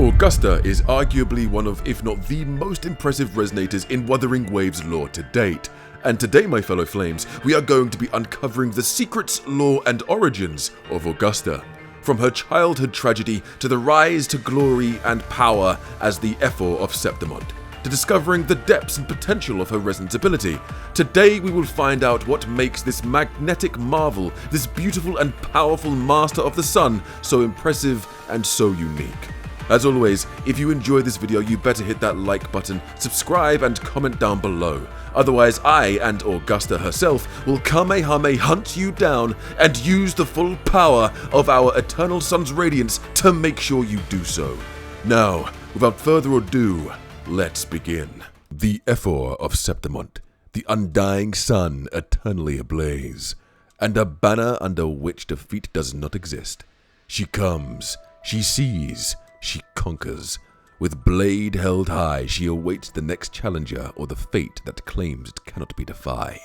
Augusta is arguably one of, if not the most impressive resonators in Wuthering Waves lore to date. And today, my fellow Flames, we are going to be uncovering the secrets, lore, and origins of Augusta. From her childhood tragedy to the rise to glory and power as the Ephor of Septimont, to discovering the depths and potential of her resonance ability. Today we will find out what makes this magnetic marvel, this beautiful and powerful master of the sun, so impressive and so unique. As always, if you enjoy this video, you better hit that like button, subscribe, and comment down below. Otherwise, I and Augusta herself will Kamehame hunt you down and use the full power of our eternal sun's radiance to make sure you do so. Now, without further ado, let's begin. The Ephor of Septimont, the undying sun eternally ablaze, and a banner under which defeat does not exist. She comes, she sees, she conquers. With blade held high, she awaits the next challenger or the fate that claims it cannot be defied.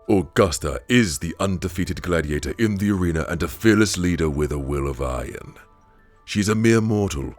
Augusta is the undefeated gladiator in the arena and a fearless leader with a will of iron. She is a mere mortal,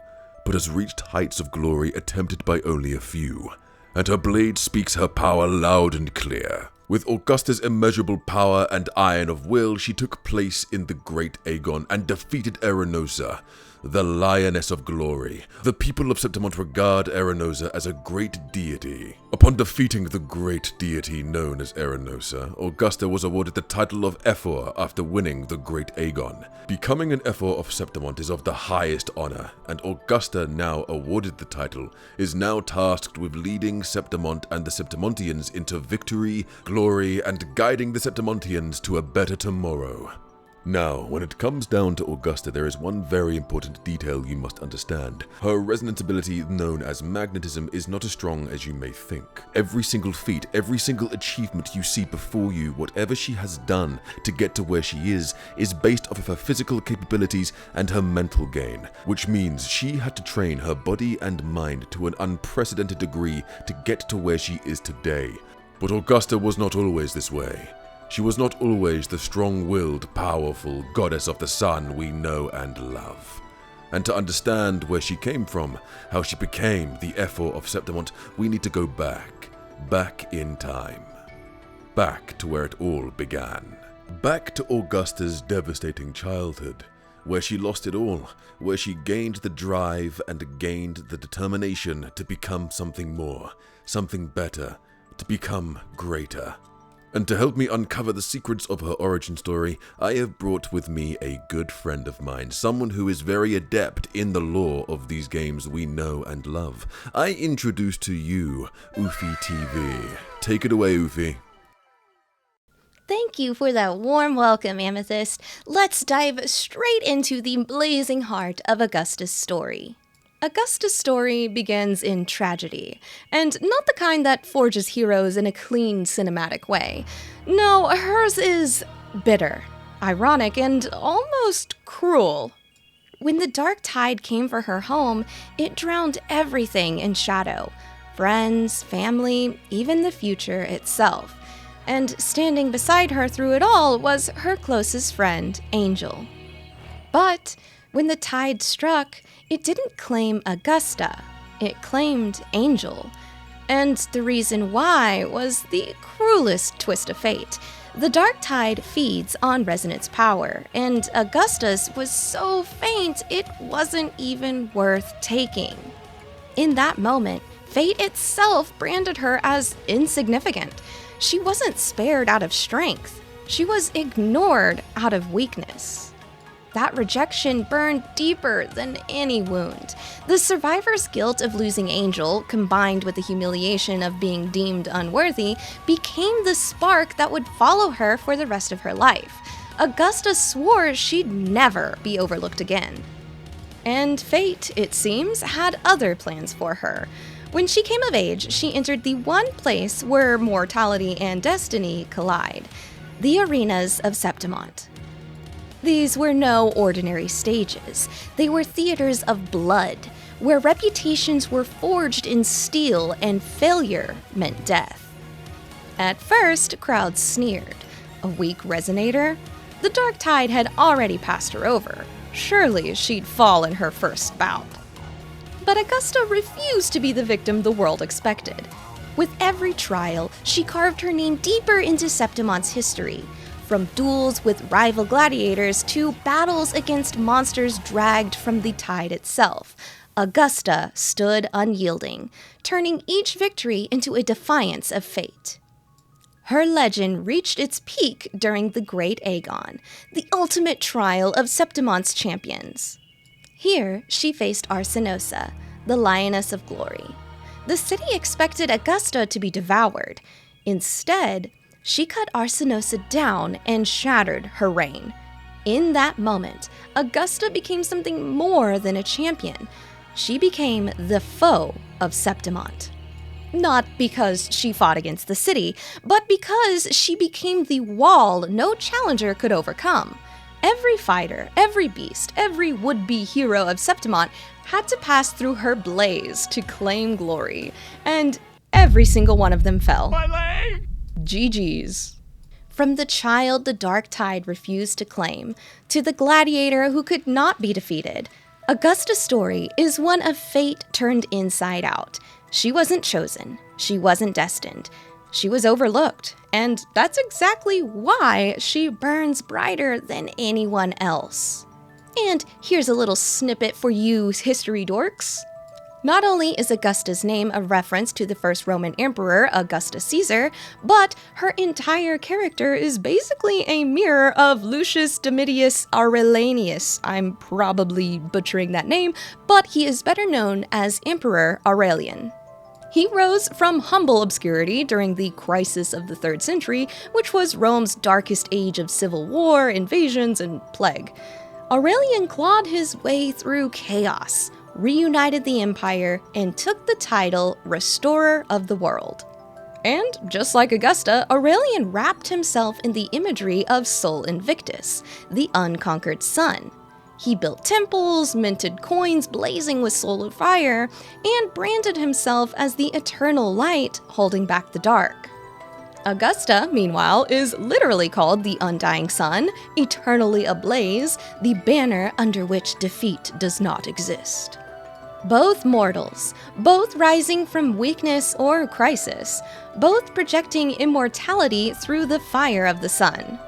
but has reached heights of glory attempted by only a few, and her blade speaks her power loud and clear. With Augusta's immeasurable power and iron of will, she took place in the Great Aegon and defeated Arenosa, the Lioness of Glory. The people of Septimont regard Arenosa as a great deity. Upon defeating the great deity known as Arenosa, Augusta was awarded the title of Ephor after winning the Great Aegon. Becoming an Ephor of Septimont is of the highest honor, and Augusta, now awarded the title, is now tasked with leading Septimont and the Septimontians into victory, glory, and guiding the Septimontians to a better tomorrow. Now, when it comes down to Augusta, there is one very important detail you must understand. Her resonance ability, known as magnetism, is not as strong as you may think. Every single feat, every single achievement you see before you, whatever she has done to get to where she is based off of her physical capabilities and her mental gain, which means she had to train her body and mind to an unprecedented degree to get to where she is today. But Augusta was not always this way. She was not always the strong-willed, powerful goddess of the sun we know and love. And to understand where she came from, how she became the Ephor of Septimont, we need to go back in time. Back to where it all began. Back to Augusta's devastating childhood, where she lost it all, where she gained the drive and gained the determination to become something more, something better, to become greater. And to help me uncover the secrets of her origin story, I have brought with me a good friend of mine, someone who is very adept in the lore of these games we know and love. I introduce to you Ufi TV. Take it away, Ufi. Thank you for that warm welcome, Amethyst. Let's dive straight into the blazing heart of Augusta's story. Augusta's story begins in tragedy, and not the kind that forges heroes in a clean cinematic way. No, hers is bitter, ironic, and almost cruel. When the dark tide came for her home, it drowned everything in shadow. Friends, family, even the future itself. And standing beside her through it all was her closest friend, Angel. But when the tide struck, it didn't claim Augusta, it claimed Angel. And the reason why was the cruelest twist of fate. The dark tide feeds on resonance power, and Augusta's was so faint it wasn't even worth taking. In that moment, fate itself branded her as insignificant. She wasn't spared out of strength, she was ignored out of weakness. That rejection burned deeper than any wound. The survivor's guilt of losing Angel, combined with the humiliation of being deemed unworthy, became the spark that would follow her for the rest of her life. Augusta swore she'd never be overlooked again. And fate, it seems, had other plans for her. When she came of age, she entered the one place where mortality and destiny collide, the arenas of Septimont. These were no ordinary stages. They were theaters of blood, where reputations were forged in steel and failure meant death. At first, crowds sneered. A weak resonator? The dark tide had already passed her over. Surely she'd fall in her first bout. But Augusta refused to be the victim the world expected. With every trial, she carved her name deeper into Septimont's history, from duels with rival gladiators to battles against monsters dragged from the tide itself. Augusta stood unyielding, turning each victory into a defiance of fate. Her legend reached its peak during the Great Aegon, the ultimate trial of Septimont's champions. Here, she faced Arsinosa, the Lioness of Glory. The city expected Augusta to be devoured. Instead, she cut Arsinosa down and shattered her reign. In that moment, Augusta became something more than a champion. She became the foe of Septimont. Not because she fought against the city, but because she became the wall no challenger could overcome. Every fighter, every beast, every would-be hero of Septimont had to pass through her blaze to claim glory, and every single one of them fell. My leg! GG's. From the child the dark tide refused to claim, to the gladiator who could not be defeated, Augusta's story is one of fate turned inside out. She wasn't chosen. She wasn't destined. She was overlooked, and that's exactly why she burns brighter than anyone else. And here's a little snippet for you history dorks. Not only is Augusta's name a reference to the first Roman emperor, Augustus Caesar, but her entire character is basically a mirror of Lucius Domitius Aurelianus. I'm probably butchering that name, but he is better known as Emperor Aurelian. He rose from humble obscurity during the crisis of the 3rd century, which was Rome's darkest age of civil war, invasions, and plague. Aurelian clawed his way through chaos, reunited the empire, and took the title Restorer of the World. And just like Augusta, Aurelian wrapped himself in the imagery of Sol Invictus, the unconquered sun. He built temples, minted coins blazing with solar fire, and branded himself as the eternal light holding back the dark. Augusta, meanwhile, is literally called the undying sun, eternally ablaze, the banner under which defeat does not exist. Both mortals, both rising from weakness or crisis, both projecting immortality through the fire of the sun.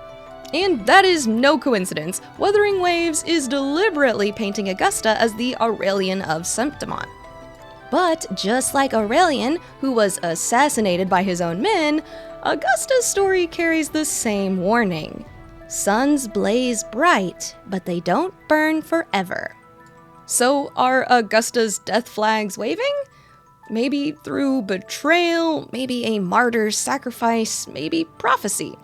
And that is no coincidence. Wuthering Waves is deliberately painting Augusta as the Aurelian of Septimont. But just like Aurelian, who was assassinated by his own men, Augusta's story carries the same warning. Suns blaze bright, but they don't burn forever. So are Augusta's death flags waving? Maybe through betrayal, maybe a martyr's sacrifice, maybe prophecy.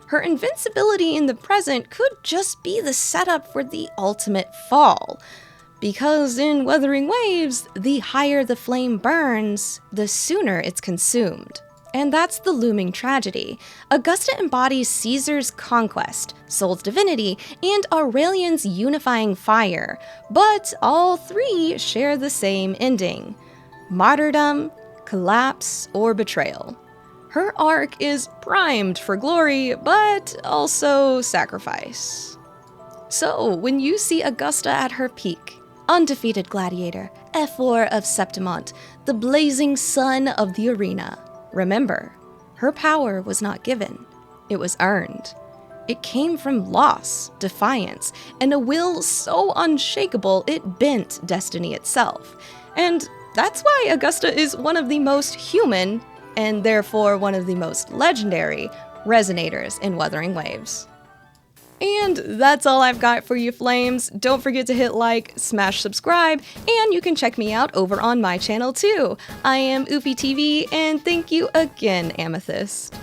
Her invincibility in the present could just be the setup for the ultimate fall. Because in Wuthering Waves, the higher the flame burns, the sooner it's consumed. And that's the looming tragedy. Augusta embodies Caesar's conquest, Sol's divinity, and Aurelian's unifying fire. But all three share the same ending: martyrdom, collapse, or betrayal. Her arc is primed for glory, but also sacrifice. So, when you see Augusta at her peak, undefeated gladiator, Ephor of Septimont, the blazing sun of the arena, remember, her power was not given, it was earned. It came from loss, defiance, and a will so unshakable it bent destiny itself. And that's why Augusta is one of the most human, and therefore one of the most legendary, resonators in Wuthering Waves. And that's all I've got for you, Flames. Don't forget to hit like, smash subscribe, and you can check me out over on my channel too. I am Oofy TV, and thank you again, Amethyst.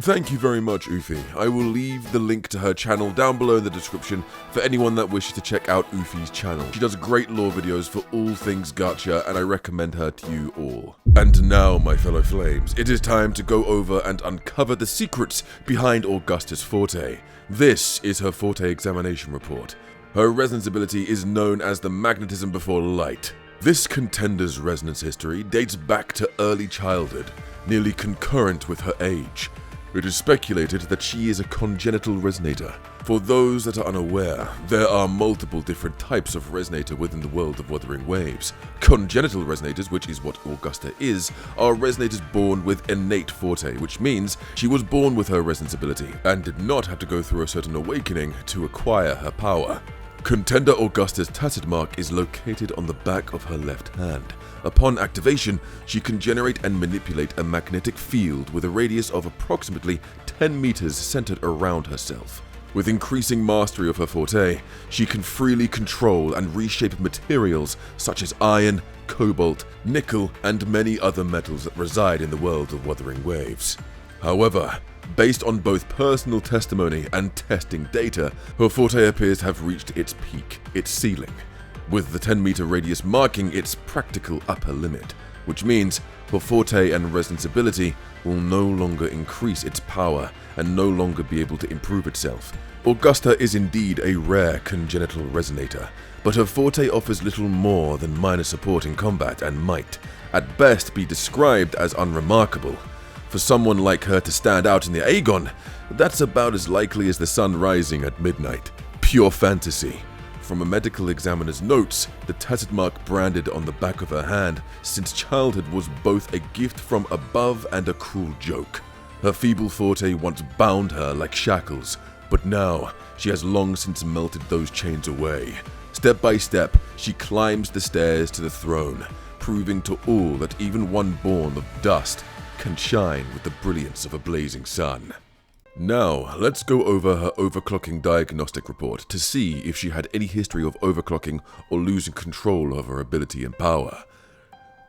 Thank you very much, Ufi. I will leave the link to her channel down below in the description for anyone that wishes to check out Ufi's channel. She does great lore videos for all things gacha, and I recommend her to you all. And now, my fellow Flames, it is time to go over and uncover the secrets behind Augusta's forte. This is her forte examination report. Her resonance ability is known as the magnetism before light. This contender's resonance history dates back to early childhood, nearly concurrent with her age. It is speculated that she is a congenital resonator, For those that are unaware, there are multiple different types of resonator within the world of Wuthering Waves. Congenital resonators, which is what Augusta is, are resonators born with innate forte, which means she was born with her resonance ability and did not have to go through a certain awakening to acquire her power. Contender Augusta's tacit mark is located on the back of her left hand. Upon activation, she can generate and manipulate a magnetic field with a radius of approximately 10 meters centered around herself. With increasing mastery of her forte, she can freely control and reshape materials such as iron, cobalt, nickel, and many other metals that reside in the world of Wuthering Waves. However, based on both personal testimony and testing data, her forte appears to have reached its peak, its ceiling, with the 10-meter radius marking its practical upper limit, which means her forte and resonance ability will no longer increase its power and no longer be able to improve itself. Augusta is indeed a rare congenital resonator, but her forte offers little more than minor support in combat and might, at best, be described as unremarkable. For someone like her to stand out in the Aegon, that's about as likely as the sun rising at midnight. Pure fantasy. From a medical examiner's notes, the tacit mark branded on the back of her hand since childhood was both a gift from above and a cruel joke. Her feeble forte once bound her like shackles, but now she has long since melted those chains away. Step by step, she climbs the stairs to the throne, proving to all that even one born of dust can shine with the brilliance of a blazing sun. Now, let's go over her overclocking diagnostic report to see if she had any history of overclocking or losing control of her ability and power.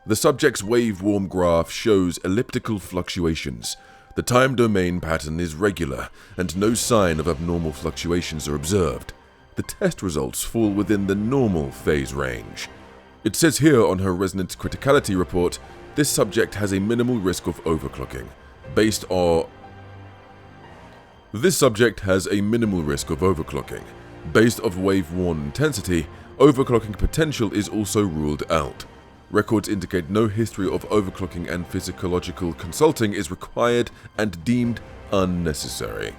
The subject's waveform graph shows elliptical fluctuations. The time domain pattern is regular, and no sign of abnormal fluctuations are observed. The test results fall within the normal phase range. It says here on her resonance criticality report, this subject has a minimal risk of overclocking. This subject has a minimal risk of overclocking. Based off wave-worn intensity, overclocking potential is also ruled out. Records indicate no history of overclocking and physiological consulting is required and deemed unnecessary.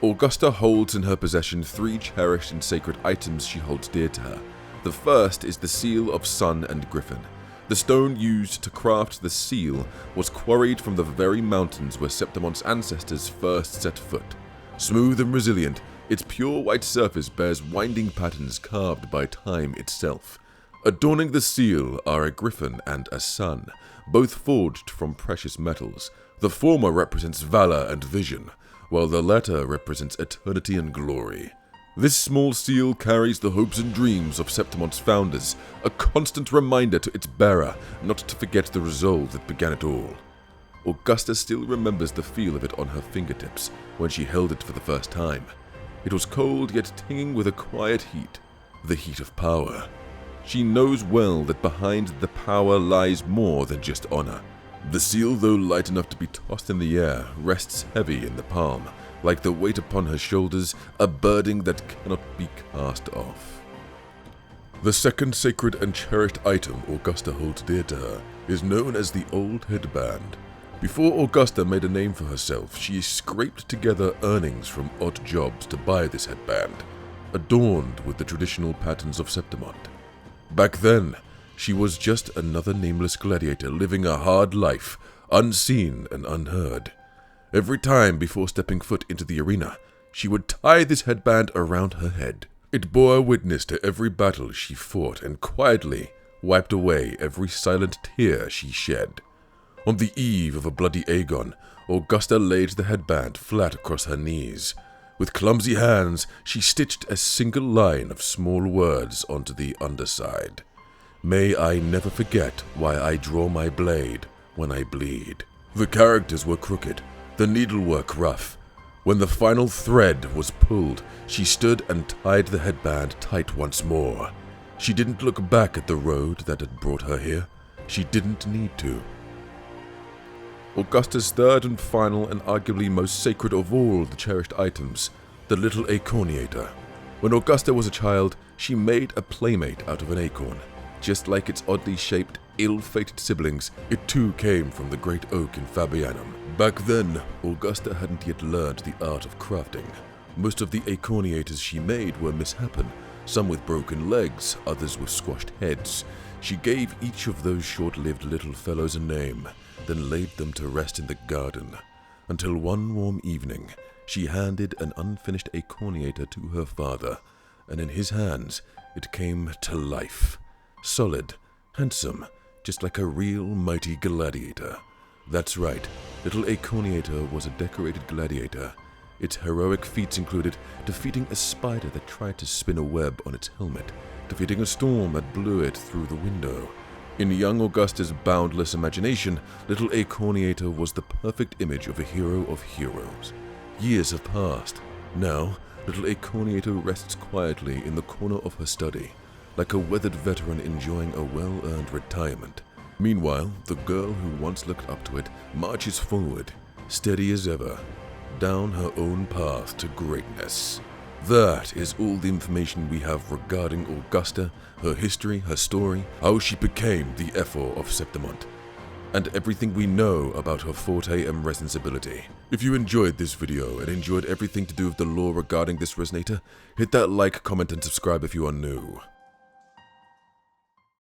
Augusta holds in her possession 3 cherished and sacred items she holds dear to her. The first is the seal of Sun and Griffin. The stone used to craft the seal was quarried from the very mountains where Septimont's ancestors first set foot. Smooth and resilient, its pure white surface bears winding patterns carved by time itself. Adorning the seal are a griffin and a sun, both forged from precious metals. The former represents valor and vision, while the latter represents eternity and glory. This small seal carries the hopes and dreams of Septimont's founders, a constant reminder to its bearer not to forget the resolve that began it all. Augusta still remembers the feel of it on her fingertips when she held it for the first time. It was cold yet tinging with a quiet heat, the heat of power. She knows well that behind the power lies more than just honor. The seal, though light enough to be tossed in the air, rests heavy in the palm, like the weight upon her shoulders, a burden that cannot be cast off. The second sacred and cherished item Augusta holds dear to her is known as the Old Headband. Before Augusta made a name for herself, she scraped together earnings from odd jobs to buy this headband, adorned with the traditional patterns of Septimont. Back then, she was just another nameless gladiator living a hard life, unseen and unheard. Every time before stepping foot into the arena, she would tie this headband around her head. It bore witness to every battle she fought and quietly wiped away every silent tear she shed. On the eve of a bloody Aegon, Augusta laid the headband flat across her knees. With clumsy hands, she stitched a single line of small words onto the underside. May I never forget why I draw my blade when I bleed. The characters were crooked, the needlework rough. When the final thread was pulled, she stood and tied the headband tight once more. She didn't look back at the road that had brought her here. She didn't need to. Augusta's third and final and arguably most sacred of all the cherished items, the little acorniator. When Augusta was a child, she made a playmate out of an acorn. Just like its oddly shaped, ill-fated siblings, it too came from the great oak in Fabianum. Back then, Augusta hadn't yet learned the art of crafting. Most of the acorniators she made were mishappen, some with broken legs, others with squashed heads. She gave each of those short-lived little fellows a name, then laid them to rest in the garden, until one warm evening she handed an unfinished acorniator to her father, and in his hands it came to life. Solid, handsome, just like a real mighty gladiator. That's right, little acorniator was a decorated gladiator. Its heroic feats included defeating a spider that tried to spin a web on its helmet, defeating a storm that blew it through the window. In young Augusta's boundless imagination, little acorniator was the perfect image of a hero of heroes. Years have passed. Now, little acorniator rests quietly in the corner of her study, like a weathered veteran enjoying a well-earned retirement. Meanwhile, the girl who once looked up to it marches forward, steady as ever, down her own path to greatness. That is all the information we have regarding Augusta, her history, her story, how she became the Ephor of Septimont, and everything we know about her forte and resonance ability. If you enjoyed this video and enjoyed everything to do with the lore regarding this resonator, hit that like, comment, and subscribe if you are new.